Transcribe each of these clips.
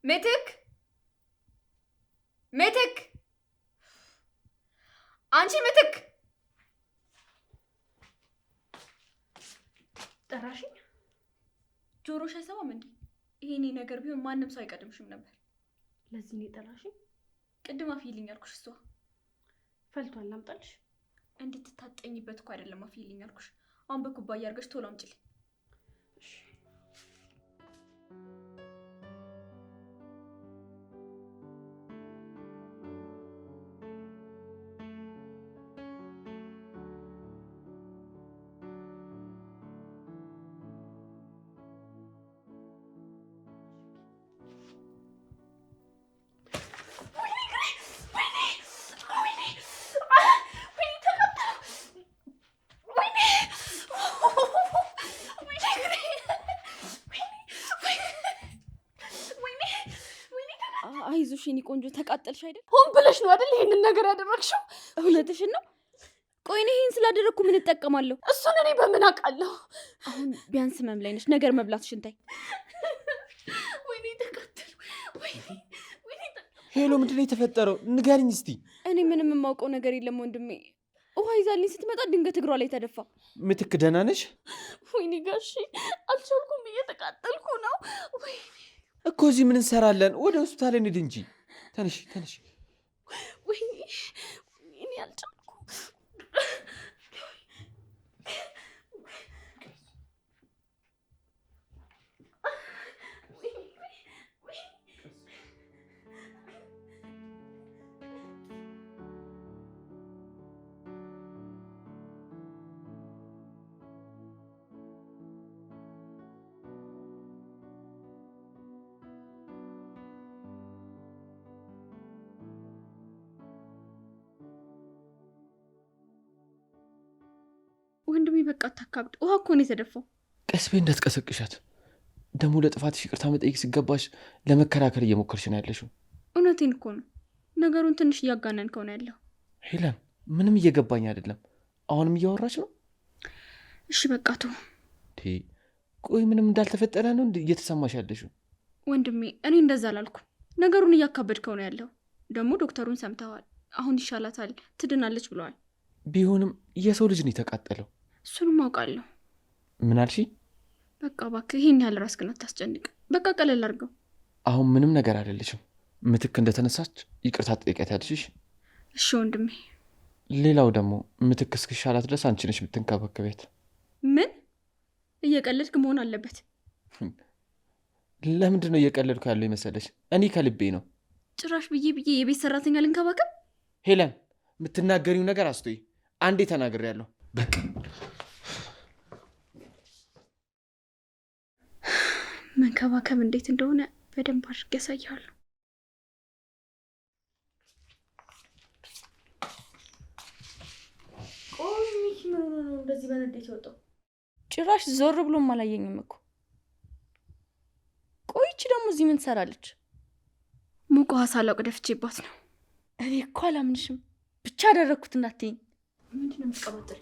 ምትክ ምትክ አንቺ ምትክ ጠራሽኝ? ጆሮሽ አይሰማም እንዴ? ይሄኔ ነገር ቢሆን ማንም ሰው አይቀድምሽም ነበር። ለዚህ ነው ጠራሽኝ? ቅድም አፍይልኝ አልኩሽ። እሷ ፈልቷል ላምጣልሽ? እንድትታጠኝበት እኮ አይደለም አፍይልኝ አልኩሽ። አሁን በኩባያ አድርገሽ ቶሎ አምጪልኝ። እሺ አይዞሽ የኔ ቆንጆ፣ ተቃጠልሽ አይደል? ሆን ብለሽ ነው አይደል ይሄንን ነገር ያደረግሽው? እውነትሽን ነው? ቆይ እኔ ይሄን ስላደረግኩ ምን እጠቀማለሁ? እሱን እኔ በምን አውቃለሁ? አሁን ቢያንስ ህመም ላይ ነሽ፣ ነገር መብላትሽን ታይ። ወይኔ ተቃጠሉ! ወይኔ ሄሎ፣ ምንድን ነው የተፈጠረው? ንገሪኝ እስቲ። እኔ ምንም የማውቀው ነገር የለም ወንድሜ። ውሃ ይዛልኝ ስትመጣ ድንገት እግሯ ላይ ተደፋ። ምትክ ደህና ነሽ? ወይኔ ጋሺ አልቻልኩም፣ እየተቃጠልኩ ነው። ወይኔ እኮ እዚህ ምን እንሰራለን? ወደ ሆስፒታል እንሂድ እንጂ። ተነሽ ተነሽ። ወይኔ እኔ አልቻልኩም። ወንድሜ በቃ አታካብድ። ውሃ እኮ ነው የተደፋው። ቀስ በይ እንዳትቀሰቅሻት። ደግሞ ለጥፋትሽ ይቅርታ መጠየቅ ሲገባሽ ለመከራከር እየሞከርሽ ነው ያለሽው። እውነቴን እኮ ነው። ነገሩን ትንሽ እያጋነንከው ነው ያለው። ሄለን፣ ምንም እየገባኝ አይደለም። አሁንም እያወራች ነው? እሺ በቃ ተው። ቆይ ምንም እንዳልተፈጠረ ነው እየተሰማሽ ያለሽው? ወንድሜ እኔ እንደዛ አላልኩ። ነገሩን እያካበድከው ነው ያለው። ደግሞ ዶክተሩን ሰምተዋል። አሁን ይሻላታል፣ ትድናለች ብለዋል። ቢሆንም የሰው ልጅ ነው የተቃጠለው። እሱንም አውቃለሁ። ምን አልሽ? በቃ እባክህ ይሄን ያህል ራስህን አታስጨንቅ። በቃ ቀለል አድርገው። አሁን ምንም ነገር አይደለችም። ምትክ እንደተነሳች ይቅርታ ትጠይቂያታለሽ? እሺ ወንድሜ። ሌላው ደግሞ ምትክ እስክሻላት ድረስ አንቺ ነሽ የምትንከባከቢያት። ምን እየቀለድክ መሆን አለበት? ለምንድን ነው እየቀለድኩ ያለው የመሰለሽ? እኔ ከልቤ ነው። ጭራሽ ብዬ የቤት ሰራተኛ ልንከባከብ? ሄለን፣ የምትናገሪው ነገር አስተውይ። አንዴ ተናግሬያለሁ። በቃ መንከባከብ እንዴት እንደሆነ በደንብ አድርጌ ያሳያለሁ። ቆይ ሚኪ ምን ሆነ ነው እንደዚህ በንዴት የወጣው? ጭራሽ ዞር ብሎም አላየኝም እኮ። ቆይቺ ደግሞ እዚህ ምን ትሰራለች? ሙቅ ውሃ ሳላውቅ ደፍቼባት ነው። እኔ እኮ አላምንሽም። ብቻ አደረግኩት እንዳትይኝ። ምንድን ነው የምትቀባጥሪ?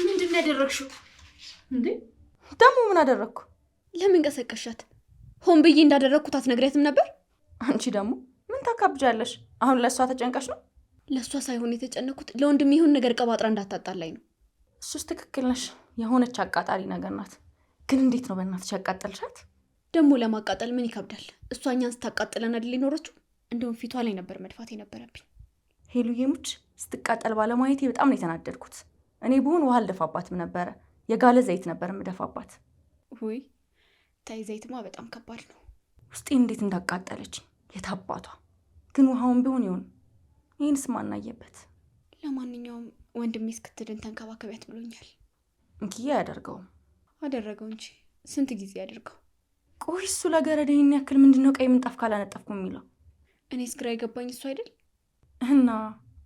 ምንድን ነው ያደረግሽው? እንዴ ደግሞ ምን አደረግኩ? ለምን ቀሰቀሻት? ሆን ብዬ እንዳደረግኩት አትነግሪያትም ነበር? አንቺ ደግሞ ምን ታካብጃለሽ? አሁን ለእሷ ተጨንቀሽ ነው? ለእሷ ሳይሆን የተጨነኩት ለወንድም ይሁን ነገር ቀባጥራ እንዳታጣላኝ ነው። እሱስ ትክክል ነሽ። የሆነች አቃጣሪ ነገር ናት። ግን እንዴት ነው በእናትሽ ያቃጠልሻት? ደግሞ ለማቃጠል ምን ይከብዳል? እሷ እኛን ስታቃጥለን አይደል የኖረችው? እንደውም ፊቷ ላይ ነበር መድፋት የነበረብኝ። ሄሉዬ ሙች ስትቃጠል ባለማየቴ በጣም ነው የተናደድኩት። እኔ ብሆን ውሃ አልደፋባትም ነበረ፣ የጋለ ዘይት ነበር የምደፋባት። ውይ ታይ፣ ዘይትማ በጣም ከባድ ነው። ውስጤ እንዴት እንዳቃጠለች የታባቷ። ግን ውሃውን ቢሆን ይሁን፣ ይህንስ ማናየበት። ለማንኛውም ወንድሜ እስክትድን ተንከባከቢያት ብሎኛል። እንኪያ አያደርገውም። አደረገው እንጂ ስንት ጊዜ ያደርገው። ቆይ እሱ ለገረድ ይህን ያክል ምንድነው ቀይ ምንጣፍ ካላነጠፍኩ የሚለው? እኔስ ግራ የገባኝ እሱ አይደል? እና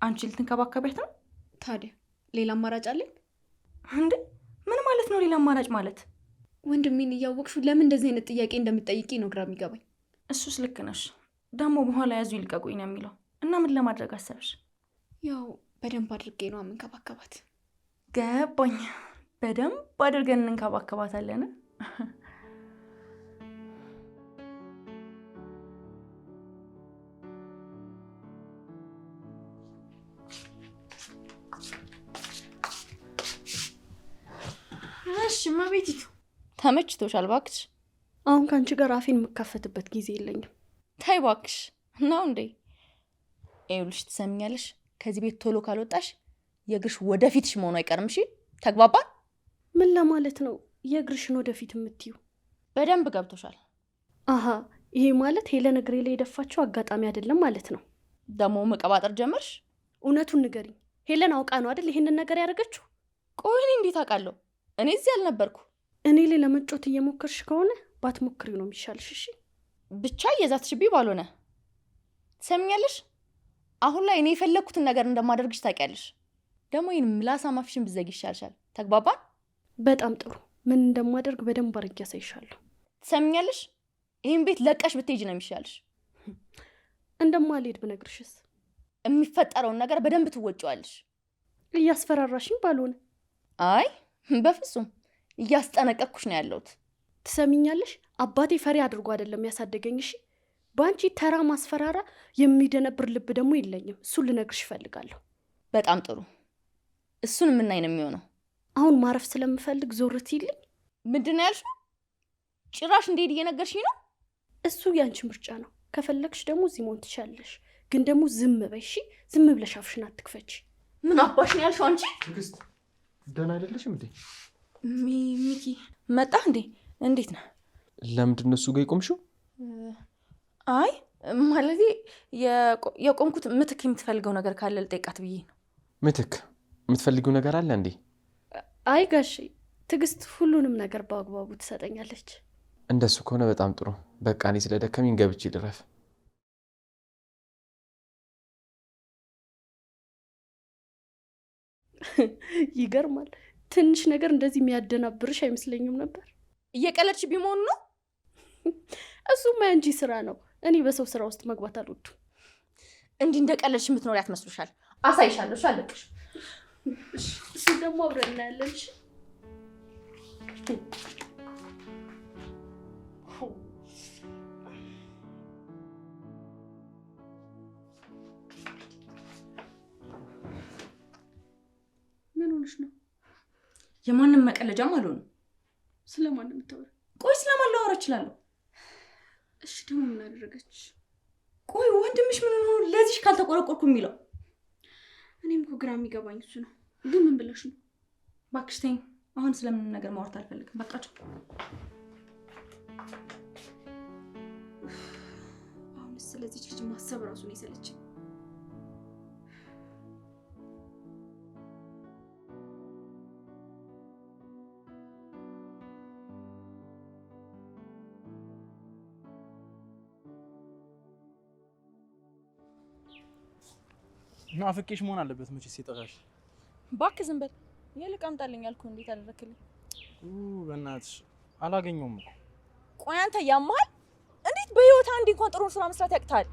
አንቺ ልትንከባከቢያት ነው? ታዲያ ሌላ አማራጭ አለኝ እንዴ? ምን ማለት ነው ሌላ አማራጭ ማለት? ወንድሜን እያወቅሹ ለምን እንደዚህ አይነት ጥያቄ እንደምትጠይቂ ነው ግራ የሚገባኝ። እሱስ ልክ ነሽ። ደግሞ በኋላ ያዙ ይልቀቁኝ ነው የሚለው። እና ምን ለማድረግ አሰብሽ? ያው በደንብ አድርጌ ነው የምንከባከባት። ገባኝ። በደንብ አድርገን እንከባከባታለን። እሺ እመቤቲቱ ተመችቶሻል? እባክሽ አሁን ከአንቺ ጋር አፌን የምካፈትበት ጊዜ የለኝም። ተይ እባክሽ። ነው እንዴ? ይኸውልሽ ትሰሚኛለሽ? ከዚህ ቤት ቶሎ ካልወጣሽ የእግርሽ ወደፊትሽ መሆኑ አይቀርም። እሺ ተግባባን? ምን ለማለት ነው የእግርሽን ወደፊት የምትዩ? በደንብ ገብቶሻል። አሀ ይሄ ማለት ሄለን እግሬ ላይ የደፋችው አጋጣሚ አይደለም ማለት ነው። ደግሞ መቀባጠር ጀመርሽ? እውነቱን ንገሪኝ። ሄለን አውቃ ነው አይደል ይሄንን ነገር ያደረገችው? ቆይ እኔ እንዴት አውቃለሁ? እኔ እዚህ አልነበርኩ። እኔ ላይ ለመጮት እየሞከርሽ ከሆነ ባትሞክሪው ነው የሚሻልሽ። እሺ ብቻ እየዛትሽብኝ ባልሆነ። ትሰሚኛለሽ? አሁን ላይ እኔ የፈለግኩትን ነገር እንደማደርግሽ ታውቂያለሽ። ደግሞ ይህን ምላሳ ማፍሽን ብዘጊ ይሻልሻል። ተግባባን? በጣም ጥሩ። ምን እንደማደርግ በደንብ አድርጌ ያሳይሻለሁ። ትሰሚኛለሽ? ይህን ቤት ለቀሽ ብትሄጂ ነው የሚሻልሽ። እንደማልሄድ ብነግርሽስ? የሚፈጠረውን ነገር በደንብ ትወጪዋለሽ። እያስፈራራሽኝ ባልሆነ። አይ በፍጹም እያስጠነቀቅኩሽ ነው ያለሁት። ትሰሚኛለሽ? አባቴ ፈሪ አድርጎ አይደለም ያሳደገኝ። እሺ በአንቺ ተራ ማስፈራራ የሚደነብር ልብ ደግሞ የለኝም። እሱን ልነግርሽ እፈልጋለሁ። በጣም ጥሩ። እሱን የምናይ ነው የሚሆነው። አሁን ማረፍ ስለምፈልግ ዞር ትይልኝ። ምንድን ነው ያልሽው? ጭራሽ እንዴት እየነገርሽኝ ነው? እሱ ያንቺ ምርጫ ነው። ከፈለግሽ ደግሞ እዚህ መሆን ትችያለሽ። ግን ደግሞ ዝም በይ እሺ። ዝም ብለሽ አፍሽን አትክፈች። ምን አባሽ ነው ያልሽው አንቺ? ትዕግስት ደህና አይደለሽም እንዴ? ሚኪ መጣ እንዴ? እንዴት ነህ? ለምንድን ነው እሱ ጋር የቆምሽው? አይ ማለቴ የቆምኩት ምትክ የምትፈልገው ነገር ካለ ልጠይቃት ብዬ ነው። ምትክ የምትፈልጊው ነገር አለ እንዴ? አይ ጋሼ፣ ትዕግስት ሁሉንም ነገር በአግባቡ ትሰጠኛለች። እንደሱ ከሆነ በጣም ጥሩ። በቃ እኔ ስለደከመኝ ገብቼ ልረፍ። ይገርማል። ትንሽ ነገር እንደዚህ የሚያደናብርሽ አይመስለኝም ነበር። እየቀለድሽ ቢሆን ነው። እሱማ ያንቺ ስራ ነው። እኔ በሰው ስራ ውስጥ መግባት አልወድም። እንዲህ እንደቀለድሽ የምትኖሪ ያትመስሉሻል። አሳይሻለሁ። እሺ አለቅሽ። እሱ ደግሞ አብረን እናያለን። እሺ ምን ሆነሽ ነው? የማንም መቀለጃም አልሆንም። ስለማንም የምታወሪ? ቆይ ስለማን ላወራ እችላለሁ? እሺ ደግሞ ምን አደረገች? ቆይ ወንድምሽ ምን ሆኖ ለዚህ ካልተቆረቆርኩ የሚለው? እኔም እኮ ግራ የሚገባኝ እሱ ነው። ግን ምን ብለሽ ነው? እባክሽ ተይኝ። አሁን ስለምን ነገር ማውራት አልፈልግም። በቃቸው። አሁን ስለዚህ ልጅ ማሰብ ራሱ ነው የሰለችኝ። ናፍቄሽ መሆን አለበት መቼስ የጠራሽ። እባክህ ዝም በል። ይልቅ አምጣልኝ አልኩህ። እንዴት አደረክልኝ? በእናትሽ አላገኘውም እኮ። ቆይ አንተ ያማል? እንዴት በህይወት አንድ እንኳን ጥሩ ስራ መስራት ያቅታል?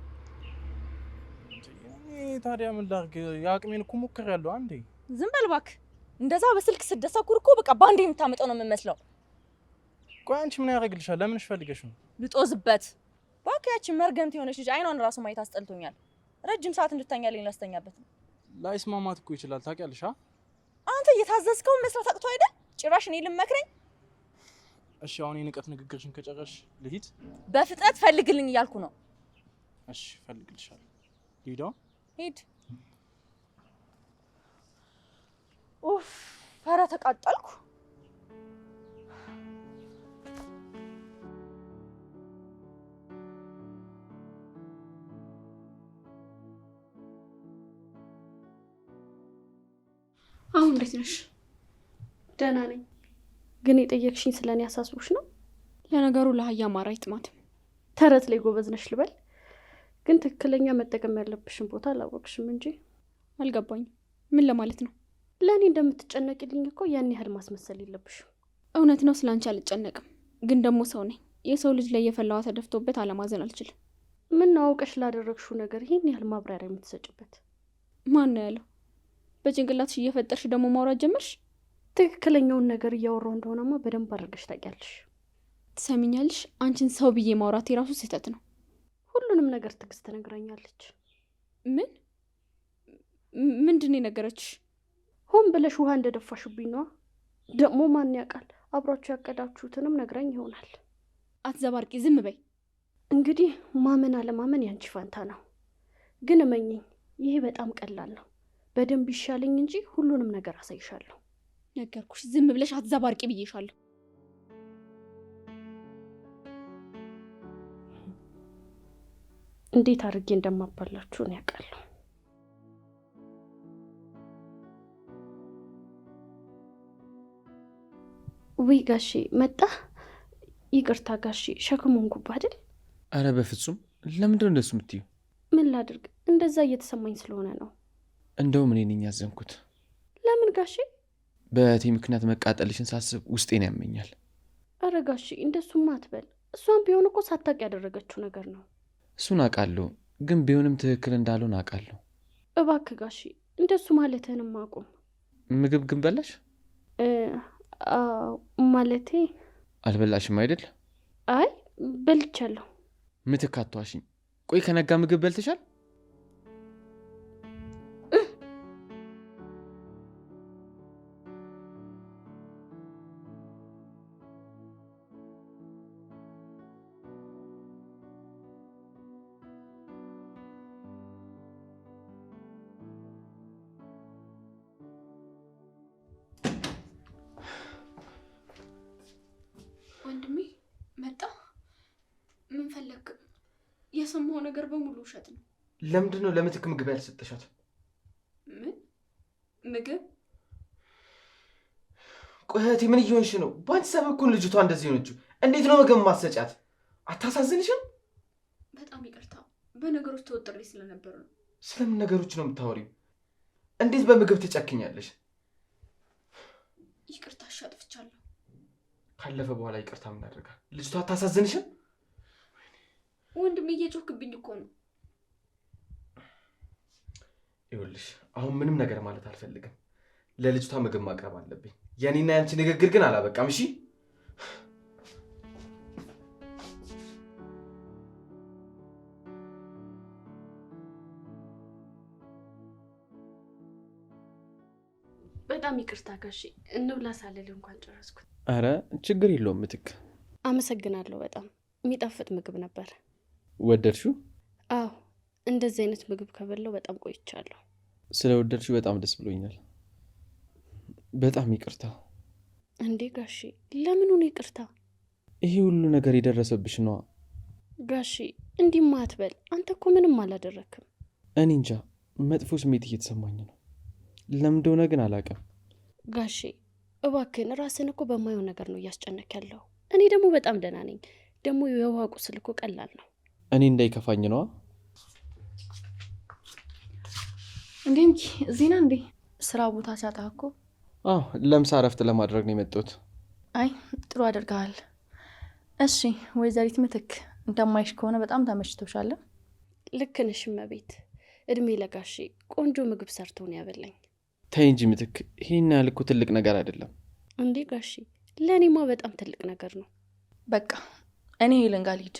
ታዲያ ምን ላድርግ? የአቅሜን እኮ ሞክሬያለሁ። አንዴ ዝም በል እባክህ። እንደዛ በስልክ ስደሰኩር እኮ በቃ ባንዴ የምታመጣው ነው የምመስለው። ቆይ አንቺ ምን ያደርግልሻል? ለምንሽ ፈልገሽ ነው? ልጦዝበት። እባክህ ያቺ መርገምት የሆነች ልጅ አይኗን ራሱ ማየት አስጠልቶኛል። ረጅም ሰዓት እንድታኛልኝ ላስተኛበት ነው። ላይስማማት እኮ ይችላል ታውቂያለሽ። አንተ እየታዘዝከውን መስራት አቅቶ አይደል? ጭራሽ እኔ ልመክረኝ? እሺ አሁን የንቀት ንግግርሽን ከጨረሽ ልሂድ። በፍጥነት ፈልግልኝ እያልኩ ነው። እሺ ፈልግልሻለሁ። ልሂድ። ሂድ። ኡፍ ፈረ ተቃጠልኩ። አሁን እንዴት ነሽ? ደህና ነኝ። ግን የጠየቅሽኝ ስለኔ አሳስቦሽ ነው? ለነገሩ ለአህያ ማር አይጥማትም። ተረት ላይ ጎበዝ ነሽ ልበል። ግን ትክክለኛ መጠቀም ያለብሽን ቦታ አላወቅሽም እንጂ። አልገባኝም። ምን ለማለት ነው? ለእኔ እንደምትጨነቅልኝ እኮ ያን ያህል ማስመሰል የለብሽም። እውነት ነው፣ ስላንቺ አልጨነቅም። ግን ደግሞ ሰው ነኝ። የሰው ልጅ ላይ የፈላዋ ተደፍቶበት አለማዘን አልችልም። ምን አውቀሽ ላደረግሽው ነገር ይሄን ያህል ማብራሪያ የምትሰጭበት? ማን ነው ያለው? በጭንቅላትሽ እየፈጠርሽ ደግሞ ማውራት ጀመርሽ። ትክክለኛውን ነገር እያወራው እንደሆነማ በደንብ አድርገሽ ታውቂያለሽ። ትሰሚኛለሽ? አንቺን ሰው ብዬ ማውራት የራሱ ስህተት ነው። ሁሉንም ነገር ትዕግስት ትነግረኛለች። ምንድን ነው የነገረችሽ? ሆን ብለሽ ውሃ እንደደፋሽብኝ ነዋ። ደግሞ ማን ያውቃል፣ አብሯችሁ ያቀዳችሁትንም ነግራኝ ይሆናል። አትዘባርቂ፣ ዝም በይ። እንግዲህ ማመን አለማመን ያንቺ ፋንታ ነው። ግን እመኚኝ፣ ይሄ በጣም ቀላል ነው። በደንብ ይሻለኝ እንጂ ሁሉንም ነገር አሳይሻለሁ። ነገርኩሽ፣ ዝም ብለሽ አትዘባርቂ ብዬሻለሁ። እንዴት አድርጌ እንደማባላችሁ ነው ያውቃለሁ። ውይ ጋሼ መጣ። ይቅርታ ጋሼ፣ ሸክሙን ጉባ አይደል? አረ በፍጹም። ለምንድን ነው እንደሱ የምትይው? ምን ላድርግ፣ እንደዛ እየተሰማኝ ስለሆነ ነው። እንደውም እኔ ነኝ ያዘንኩት። ለምን ጋሼ? በእህቴ ምክንያት መቃጠልሽን ሳስብ ውስጤን ያመኛል። አረ ጋሼ እንደሱማ አትበል። እሷን ቢሆን እኮ ሳታውቅ ያደረገችው ነገር ነው። እሱን አውቃለሁ፣ ግን ቢሆንም ትክክል እንዳልሆን አውቃለሁ። እባክህ ጋሼ እንደሱ ማለትህንም አቁም። ምግብ ግን በላሽ? ማለቴ አልበላሽም አይደል? አይ በልቻለሁ። ምትክ አትዋሽኝ። ቆይ ከነጋ ምግብ በልተሻል? ወንድሜ መጣ። ምን ፈለግ? የሰማው ነገር በሙሉ ውሸት ነው። ለምንድን ነው ለምትክ ምግብ ያልሰጠሻት? ምን ምግብ? ቆይ እህቴ ምን እየሆንሽ ነው? በአንቺ ሰበብ እኮ ልጅቷ እንደዚህ ሆነችው። እንዴት ነው ምግብ ማሰጫት? አታሳዝንሽም? በጣም ይቅርታ፣ በነገሮች ተወጥሬ ስለነበር ነው። ስለምን ነገሮች ነው የምታወሪው? እንዴት በምግብ ትጨክኛለሽ? ይቅርታ፣ እሺ አጥፍቻለሁ። ካለፈ በኋላ ይቅርታ ምን አደርጋል? ልጅቷ አታሳዝንሽም? ወንድሜ እየጮህክብኝ እኮ ነው። ይኸውልሽ አሁን ምንም ነገር ማለት አልፈልግም። ለልጅቷ ምግብ ማቅረብ አለብኝ። የኔና ያንቺ ንግግር ግን አላበቃም። እሺ በጣም ይቅርታ ጋሼ፣ እንብላ ሳልል እንኳን ጨረስኩት። አረ ችግር የለውም ምትክ። አመሰግናለሁ። በጣም የሚጣፍጥ ምግብ ነበር። ወደድሽው? አዎ፣ እንደዚህ አይነት ምግብ ከበላው በጣም ቆይቻለሁ። ስለ ወደድሽው በጣም ደስ ብሎኛል። በጣም ይቅርታ። እንዴ ጋሼ፣ ለምኑ ነው ይቅርታ? ይሄ ሁሉ ነገር የደረሰብሽ ነዋ። ጋሼ እንዲህማ አትበል። አንተ እኮ ምንም አላደረክም። እኔ እንጃ መጥፎ ስሜት እየተሰማኝ ነው። ለምን እንደሆነ ግን አላውቅም። ጋሼ እባክህን፣ ራስን እኮ በማየው ነገር ነው እያስጨነቅ ያለው። እኔ ደግሞ በጣም ደህና ነኝ። ደግሞ የውሃ ቁስል እኮ ቀላል ነው። እኔ እንዳይከፋኝ ነዋ። እንዴ እንጂ እዚህ ነህ እንዴ? ስራ ቦታ ሲያጣህ እኮ። አዎ ለምሳ እረፍት ለማድረግ ነው የመጣሁት። አይ ጥሩ አድርገሃል። እሺ ወይዘሪት ምትክ እንደማይሽ ከሆነ በጣም ተመችቶሻል? ልክ ነሽ እመቤት። እድሜ ለጋሼ ቆንጆ ምግብ ሰርቶ ነው ያበላኝ። ተይ እንጂ ምትክ፣ ይሄን ያህል እኮ ትልቅ ነገር አይደለም። እንዴ ጋሼ፣ ለእኔማ በጣም ትልቅ ነገር ነው። በቃ እኔ ሄለን ጋር ልሂድ።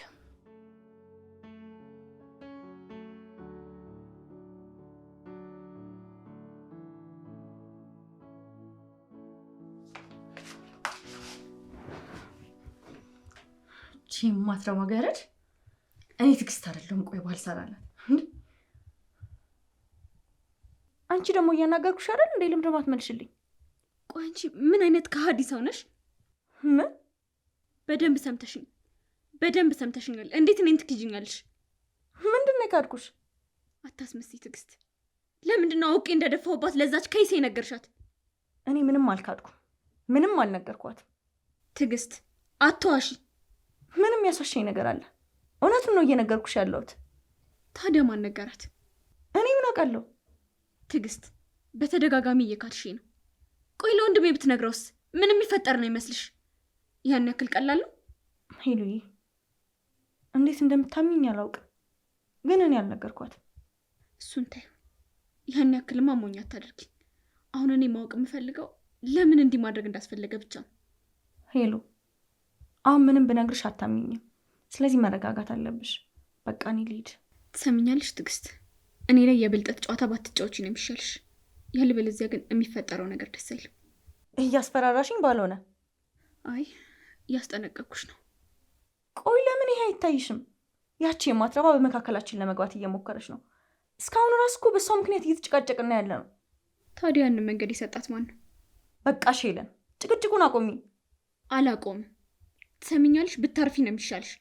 ማትረባ ገረድ፣ እኔ ትዕግስት አይደለሁም። ቆይ ባልሰራላት። አንቺ ደግሞ እያናገርኩሽ አይደል እንዴ? ለምን ደግሞ አትመልሽልኝ? ቆይ አንቺ ምን አይነት ከሃዲ ሰው ነሽ? ምን? በደንብ ሰምተሽኛል። እንዴት እኔን ትክጂኛለሽ? ምንድን ነው የካድኩሽ? አታስመስይ ትዕግስት። ለምንድን ነው አውቄ እንደደፋሁባት ለዛች ከይሴ ነገርሻት? እኔ ምንም አልካድኩም፣ ምንም አልነገርኳትም። ትዕግስት አትዋሺ። ምንም ያሳሸኝ ነገር አለ? እውነቱን ነው እየነገርኩሽ ያለሁት። ታዲያ ማን ነገራት? እኔ ምን አውቃለሁ? ትዕግስት በተደጋጋሚ እየካድሽ ነው። ቆይ ለወንድሜ ብትነግረውስ ምን የሚፈጠር ነው ይመስልሽ? ያን ያክል ቀላል ነው? ሄሉዬ፣ እንዴት እንደምታምኝ አላውቅም፣ ግን እኔ አልነገርኳትም። እሱን ታዩ። ያን ያክልማ ሞኝ አታድርጊ። አሁን እኔ ማወቅ የምፈልገው ለምን እንዲህ ማድረግ እንዳስፈለገ ብቻ ነው። ሄሉ አሁን ምንም ብነግርሽ አታምኝም። ስለዚህ መረጋጋት አለብሽ። በቃ እኔ ልሂድ። ትሰምኛለሽ ትዕግስት? እኔ ላይ የብልጠት ጨዋታ ባትጫወቺ ነው የሚሻልሽ። ያለበለዚያ ግን የሚፈጠረው ነገር ደስ አይልም። እያስፈራራሽኝ ባልሆነ። አይ እያስጠነቀቅኩሽ ነው። ቆይ ለምን ይሄ አይታይሽም? ያቺ የማትረባ በመካከላችን ለመግባት እየሞከረች ነው። እስካሁን ራስ እኮ በሷ ምክንያት እየተጨቃጨቅና ያለ ነው። ታዲያ ያንን መንገድ የሰጣት ማን ነው? በቃ ሄለን ጭቅጭቁን አቆሚ። አላቆምም። ትሰምኛለሽ? ብታርፊ ነው የሚሻልሽ።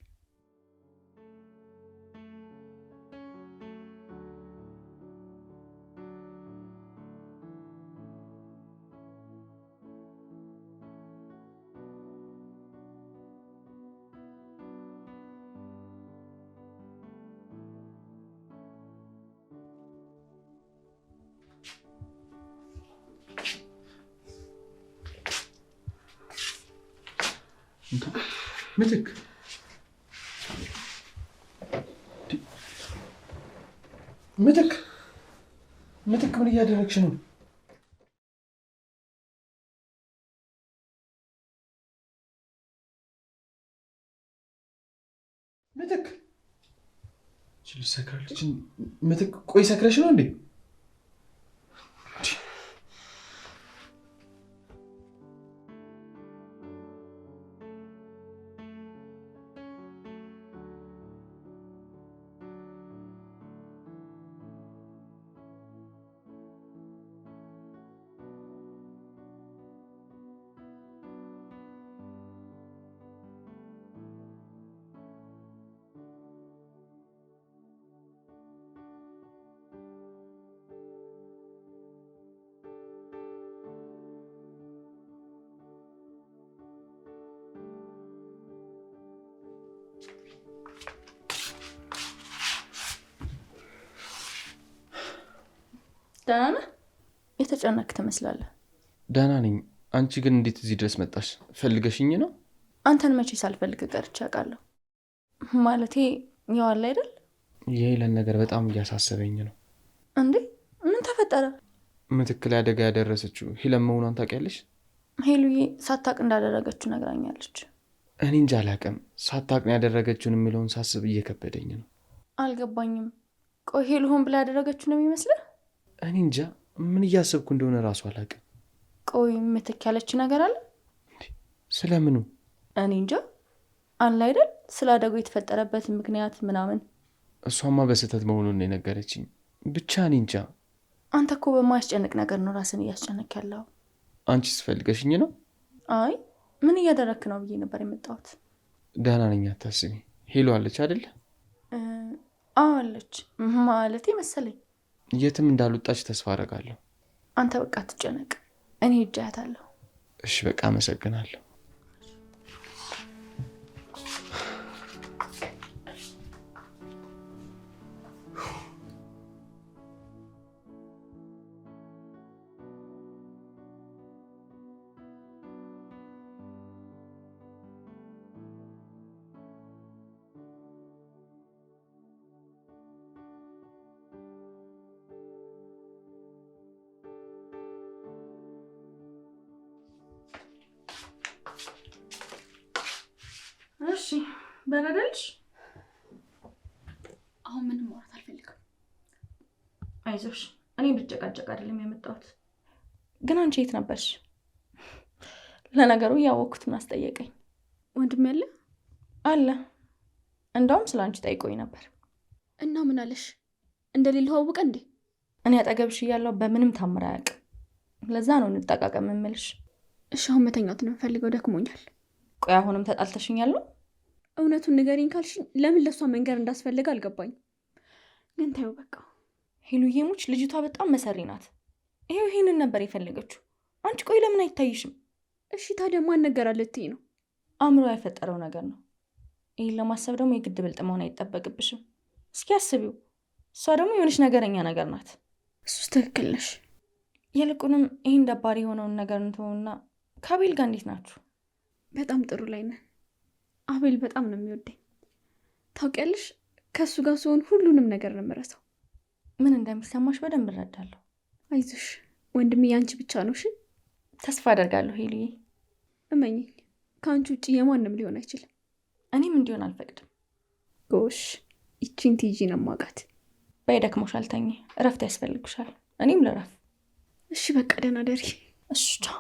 ምትክ ምትክ ምትክ ምን እያደረግሽ ነው? ምትክ ሰክራለች። ምትክ ቆይ ሰክረሽ ነው እንዴ? ደህና ነህ? የተጨነቅክ ትመስላለህ። ደህና ነኝ። አንቺ ግን እንዴት እዚህ ድረስ መጣሽ? ፈልገሽኝ ነው? አንተን መቼ ሳልፈልግ ቀርቼ አውቃለሁ? ማለቴ ያዋል አይደል? የሄለን ነገር በጣም እያሳሰበኝ ነው። እንዴ ምን ተፈጠረ? ምትክ ላይ አደጋ ያደረሰችው ሄለን መሆኗን ታውቂያለሽ? ሄሉዬ ሳታውቅ እንዳደረገችው ነግራኛለች። እኔ እንጃ አላውቅም። ሳታውቅ ነው ያደረገችውን የሚለውን ሳስብ እየከበደኝ ነው። አልገባኝም። ቆይ ሄሉ ሆን ብላ ያደረገችው ነው የሚመስልህ? እኔ እንጃ ምን እያሰብኩ እንደሆነ እራሱ አላውቅም። ቆይ ምትክ ያለች ነገር አለ? ስለምኑ? እኔ እንጃ አለ አይደል? ስለ አደጋው የተፈጠረበት ምክንያት ምናምን። እሷማ በስህተት መሆኑን የነገረችኝ። ብቻ እኔ እንጃ። አንተ እኮ በማያስጨንቅ ነገር ነው ራስን እያስጨነቅ ያለው። አንቺስ ፈልገሽኝ ነው? አይ ምን እያደረክ ነው ብዬ ነበር የመጣሁት። ደህና ነኝ፣ አታስቢ። ሄሎ አለች አይደለ? አዎ አለች ማለቴ መሰለኝ። የትም እንዳልወጣች ተስፋ አደርጋለሁ። አንተ በቃ አትጨነቅ፣ እኔ እጃታለሁ። እሺ በቃ አመሰግናለሁ። እሺ በረደልሽ? አሁን ምንም ማውራት አልፈልግም። አይዞሽ፣ እኔ ብጨቃጨቅ አይደለም የመጣሁት። ግን አንቺ የት ነበርሽ? ለነገሩ እያወቅኩት ምን አስጠየቀኝ። ወንድም ያለ አለ። እንደውም ስለ አንቺ ጠይቆኝ ነበር። እና ምን አለሽ? እንደሌለው አወቀ እንዴ? እኔ አጠገብሽ እያለሁ በምንም ታምር አያውቅም። ለዛ ነው እንጠቃቀም የምልሽ። እሺ አሁን መተኛት ነው የምፈልገው፣ ደክሞኛል። ቆይ አሁንም ተጣልተሽኛል ነው? እውነቱን ንገሪኝ ካልሽኝ ለምን ለእሷ መንገር እንዳስፈለገ አልገባኝ። ግን ታዩ በቃ ሄሉዬ ሙች፣ ልጅቷ በጣም መሰሪ ናት። ይሄው ይሄንን ነበር የፈለገችው። አንቺ ቆይ ለምን አይታይሽም? እሺ ታዲያ ማን ነገራ ልትይ ነው? አእምሮ ያፈጠረው ነገር ነው። ይህን ለማሰብ ደግሞ የግድ ብልጥ መሆን አይጠበቅብሽም። እስኪ አስቢው። እሷ ደግሞ የሆነች ነገረኛ ነገር ናት። እሱስ ትክክል ነሽ። ይልቁንም ይህን ደባሪ የሆነውን ነገር እንትሆና ከአቤል ጋር እንዴት ናችሁ? በጣም ጥሩ ላይ ነን። አቤል በጣም ነው የሚወደኝ። ታውቂያለሽ፣ ከእሱ ጋር ሲሆን ሁሉንም ነገር ነው የምረሳው። ምን እንደሚሰማሽ በደንብ እረዳለሁ። አይዞሽ፣ ወንድሜ ያንቺ ብቻ ነው። እሺ ተስፋ አደርጋለሁ ሄሉዬ። እመኚኝ፣ ከአንቺ ውጭ የማንም ሊሆን አይችልም። እኔም እንዲሆን አልፈቅድም። ጎሽ፣ ይቺን ቲጂ ነው የማውቃት። በይ ደክሞሻል፣ ተኝ፣ እረፍት ያስፈልግሻል። እኔም ልረፍ። እሺ በቃ ደህና ደሪ። እሺ ቻው።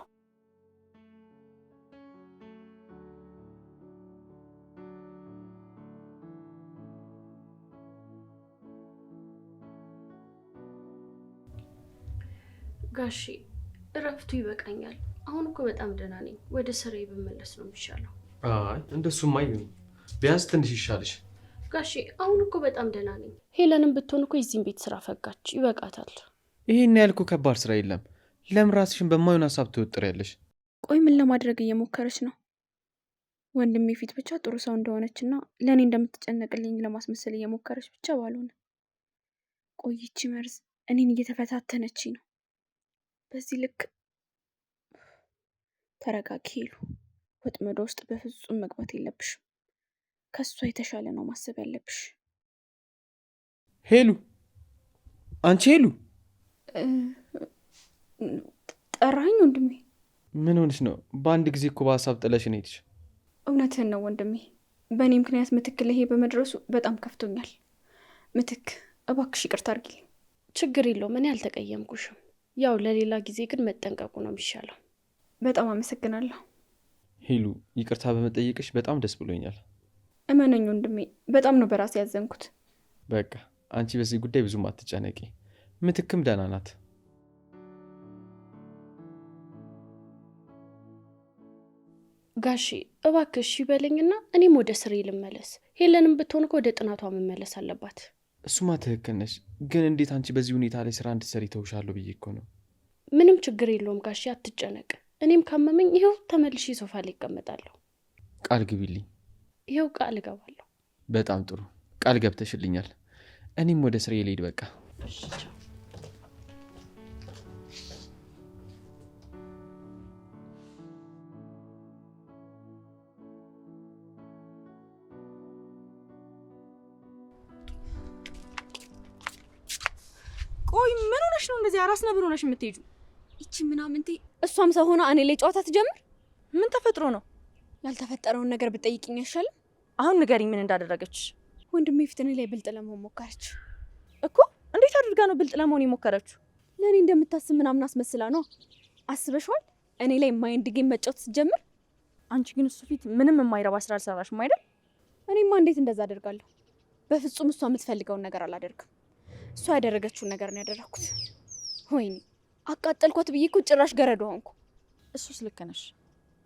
ጋሺ እረፍቱ ይበቃኛል። አሁን እኮ በጣም ደህና ነኝ። ወደ ስራዬ ብመለስ ነው የሚሻለው። አይ እንደሱማ ይሁን፣ ቢያንስ ትንሽ ይሻልሽ። ጋሺ አሁን እኮ በጣም ደህና ነኝ። ሄለንም ብትሆን እኮ የዚህን ቤት ስራ ፈጋች፣ ይበቃታል። ይሄን ያልኩ ከባድ ስራ የለም። ለምን ራስሽን በማይሆን ሀሳብ ትወጥሪያለሽ? ቆይ ምን ለማድረግ እየሞከረች ነው? ወንድሜ ፊት ብቻ ጥሩ ሰው እንደሆነችና ለእኔ እንደምትጨነቅልኝ ለማስመሰል እየሞከረች ብቻ ባልሆነ። ቆይቺ መርዝ እኔን እየተፈታተነች ነው። በዚህ ልክ ተረጋጊ ሄሉ። ወጥመዷ ውስጥ በፍጹም መግባት የለብሽም። ከሷ የተሻለ ነው ማሰብ ያለብሽ። ሄሉ፣ አንቺ ሄሉ! ጠራኸኝ ወንድሜ? ምን ሆነሽ ነው? በአንድ ጊዜ እኮ በሀሳብ ጥለሽን ሄድሽ። እውነትህን ነው ወንድሜ። በእኔ ምክንያት ምትክ ለይሄ በመድረሱ በጣም ከፍቶኛል። ምትክ እባክሽ ይቅርታ አድርጊልኝ። ችግር የለውም፣ እኔ አልተቀየምኩሽም። ያው ለሌላ ጊዜ ግን መጠንቀቁ ነው የሚሻለው። በጣም አመሰግናለሁ ሄሉ። ይቅርታ በመጠየቅሽ በጣም ደስ ብሎኛል። እመነኝ ወንድሜ፣ በጣም ነው በራሴ ያዘንኩት። በቃ አንቺ በዚህ ጉዳይ ብዙም አትጨነቂ። ምትክም ደህና ናት። ጋሺ እባክሽ ይበለኝና እኔም ወደ ስሬ ልመለስ። ሄለንም ብትሆን እኮ ወደ ጥናቷ መመለስ አለባት። እሱማ ትክክል ነሽ፣ ግን እንዴት አንቺ በዚህ ሁኔታ ላይ ስራ እንድትሰሪ ተውሻለሁ ብዬ እኮ ነው። ምንም ችግር የለውም ጋሺ፣ አትጨነቅ። እኔም ካመመኝ ይኸው ተመልሼ ሶፋ ላይ ይቀመጣለሁ። ቃል ግቢልኝ። ይኸው ቃል እገባለሁ። በጣም ጥሩ፣ ቃል ገብተሽልኛል። እኔም ወደ ስሬ ልሄድ በቃ። ቆይ ምን ሆነሽ ነው እንደዚህ አራስ ነብር ሆነሽ የምትሄጁ? ይቺ ምናምንቴ እሷም ሰው ሆና እኔ ላይ ጨዋታ ትጀምር? ምን ተፈጥሮ ነው? ያልተፈጠረውን ነገር ብጠይቅኝ አይሻልም? አሁን ንገሪኝ፣ ምን እንዳደረገች? ወንድሜ ፊት እኔ ላይ ብልጥ ለመሆን ሞከረች እኮ። እንዴት አድርጋ ነው ብልጥ ለመሆን የሞከረችው? ለእኔ እንደምታስብ ምናምን አስመስላ ነው። አስበሽዋል? እኔ ላይ ማይንድ ጌም መጫወት ስትጀምር። አንቺ ግን እሱ ፊት ምንም የማይረባ ስራ አልሰራሽም አይደል? እኔማ እንዴት እንደዛ አደርጋለሁ? በፍጹም እሷ የምትፈልገውን ነገር አላደርግም። እሷ ያደረገችውን ነገር ነው ያደረኩት። ወይኔ አቃጠልኳት ብዬ እኮ ጭራሽ ገረዶ ሆንኩ። እሱስ ልክ ነሽ።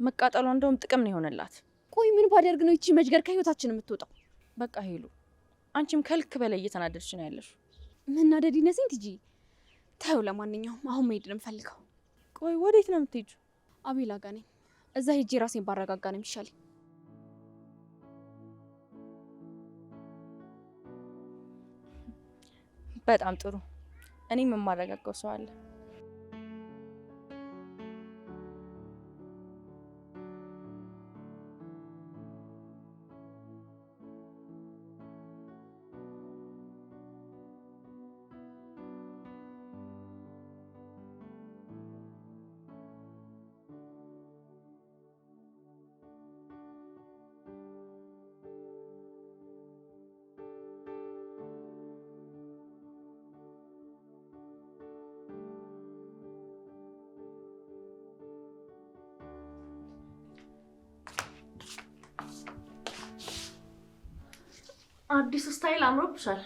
መቃጠሏ እንደውም ጥቅም ነው የሆነላት። ቆይ ምን ባደርግ ነው ይቺ መጅገር ከህይወታችን የምትወጣው? በቃ ሄሉ፣ አንቺም ከልክ በላይ እየተናደድሽ ነው ያለሽ። መናደድ ይነሰኝ ትጂ። ታዩ፣ ለማንኛውም አሁን መሄድ ነው የምፈልገው። ቆይ ወዴት ነው የምትሄጂው? አቤላ ጋ ነኝ። እዛ ሄጄ ራሴን ባረጋጋ ነው የሚሻለኝ። በጣም ጥሩ። እኔም የማረጋጋው ሰው አለ። አዲስ ስታይል አምሮብሻል።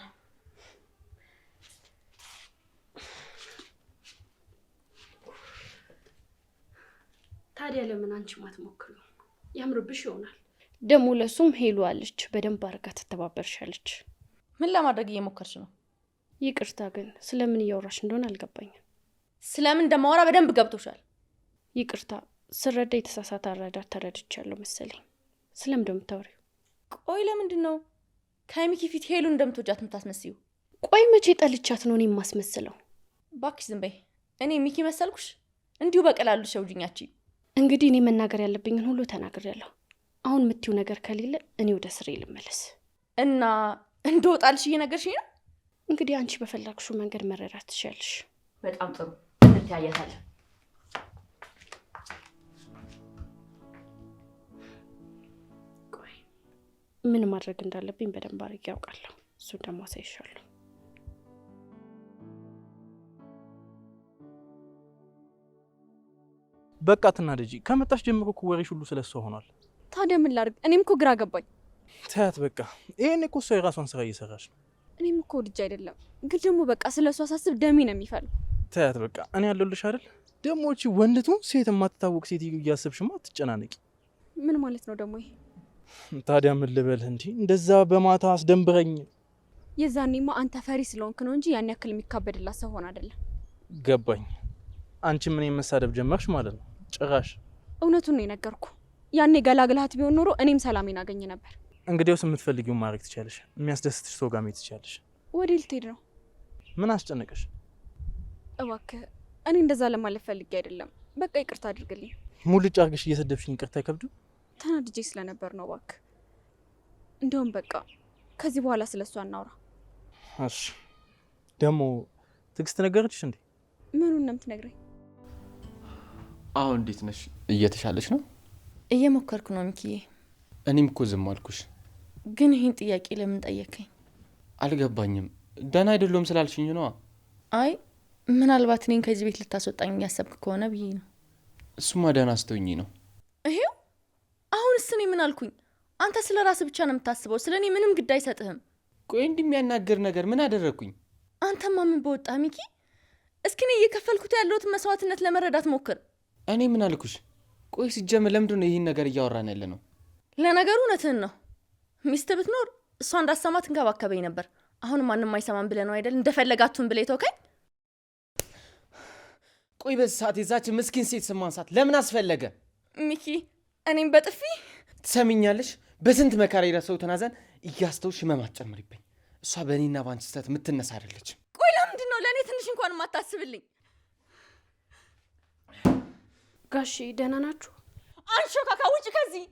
ታዲያ ለምን አንቺ ማትሞክሩ? ያምርብሽ ይሆናል። ደግሞ ለሱም ሄሉ አለች፣ በደንብ አድርጋ ትተባበርሻለች። ምን ለማድረግ እየሞከርሽ ነው? ይቅርታ ግን ስለምን እያወራሽ እንደሆነ አልገባኝም። ስለምን እንደማወራ በደንብ ገብቶሻል። ይቅርታ፣ ስረዳ የተሳሳተ አረዳድ ተረድቻለሁ መሰለኝ። ስለምን እንደምታወሪው? ቆይ ለምንድን ነው ከሚኪ ፊት ሄሉ እንደምትወጃት የምታስመስዩ? ቆይ መቼ ጠልቻት ነው እኔ የማስመስለው? ባክሽ ዝም በይ። እኔ ሚኪ መሰልኩሽ? እንዲሁ በቀላሉ ሸውጅኛች። እንግዲህ እኔ መናገር ያለብኝን ሁሉ ተናግሬያለሁ። አሁን የምትይው ነገር ከሌለ እኔ ወደ ስሬ ልመለስ እና እንደወጣልሽ እየነገርሽኝ ነው። እንግዲህ አንቺ በፈለግሽው መንገድ መረዳት ትችያለሽ። በጣም ጥሩ። እንተያያታለን። ምን ማድረግ እንዳለብኝ በደንብ አድርጌ ያውቃለሁ። እሱን ደግሞ አሳይሻለሁ። በቃ አትናደጂ። ከመጣሽ ጀምሮ እኮ ወሬሽ ሁሉ ስለሷ ሆኗል። ታዲያ ምን ላድርግ? እኔም እኮ ግራ ገባኝ። ተያት በቃ። ይሄን እኮ እሷ የራሷን ስራ እየሰራች ነው። እኔም እኮ ልጅ አይደለም ግን ደግሞ በቃ ስለሷ ሳስብ ደሜ ነው የሚፈለው። ተያት በቃ። እኔ ያለሁልሽ አይደል? ደግሞ እቺ ወንድቱ ሴት የማትታወቅ ሴት እያሰብሽማ አትጨናነቂ። ምን ማለት ነው ደግሞ ይሄ? ታዲያ ምን ልበልህ? እንዲ እንደዛ በማታ አስደንብረኝ። የዛኔማ አንተ ፈሪ ስለሆንክ ነው እንጂ ያን ያክል የሚካበድላት ሰው ሆነ አይደለም። ገባኝ። አንቺ ምን መሳደብ ጀመርሽ ማለት ነው? ጭራሽ እውነቱን ነው የነገርኩ። ያኔ ገላግልሃት ቢሆን ኖሮ እኔም ሰላሜን አገኘ ነበር። እንግዲያውስ የምትፈልጊውን ማድረግ ትችያለሽ። የሚያስደስትሽ ሰው ጋር መሄድ ትችያለሽ። ወዴት ልትሄድ ነው? ምን አስጨነቀሽ? እባክህ እኔ እንደዛ ለማለት ፈልጌ አይደለም። በቃ ይቅርታ አድርግልኝ። ሙልጭ አድርገሽ እየሰደብሽኝ ይቅርታ አይከብድም? ተናድጄ ስለነበር ነው። እባክህ እንደውም በቃ ከዚህ በኋላ ስለሷ እናውራ። እሺ። ደግሞ ትዕግስት ነገረችሽ እንዴ? ምኑን ነው የምትነግረኝ? አሁን እንዴት ነሽ? እየተሻለሽ ነው? እየሞከርኩ ነው ሚኪዬ። እኔም እኮ ዝም አልኩሽ። ግን ይህን ጥያቄ ለምን ጠየከኝ? አልገባኝም። ደህና አይደለም ስላልሽኝ ነዋ። አይ ምናልባት እኔን ከዚህ ቤት ልታስወጣኝ እያሰብክ ከሆነ ብዬ ነው። እሱማ ደህና ስትሆኚ ነው። ይሄው አሁንስ እኔ ምን አልኩኝ? አንተ ስለ ራስህ ብቻ ነው የምታስበው። ስለ እኔ ምንም ግድ አይሰጥህም። ቆይ እንደሚያናገር ነገር ምን አደረግኩኝ? አንተማ ምን በወጣ ሚኪ? እስኪ እኔ እየከፈልኩት ያለሁትን መስዋዕትነት ለመረዳት ሞክር። እኔ ምን አልኩሽ? ቆይ ሲጀምር ለምንድን ነው ይህን ነገር እያወራን ያለ ነው? ለነገሩ እውነትህን ነው። ሚስት ብትኖር እሷ እንዳሰማት እንከባከበኝ ነበር። አሁን ማንም አይሰማም ብለህ ነው አይደል እንደፈለጋቱን ብለህ ተወካኝ። ቆይ በዚህ ሰዓት የዛችን ምስኪን ሴት ስም ማንሳት ለምን አስፈለገ? ሚኪ እኔም በጥፊ ትሰሚኛለሽ? በስንት መከራ የደረሰው ተናዘን እያስተውሽ ህመም አትጨምሪብኝ። እሷ በእኔና ባንቺ ስህተት የምትነሳ አይደለችም። ቆይ ለምንድን ነው ለእኔ ትንሽ እንኳን የማታስብልኝ? ጋሺ ደህና ናችሁ? አንሾ ካካ ውጭ ከዚህ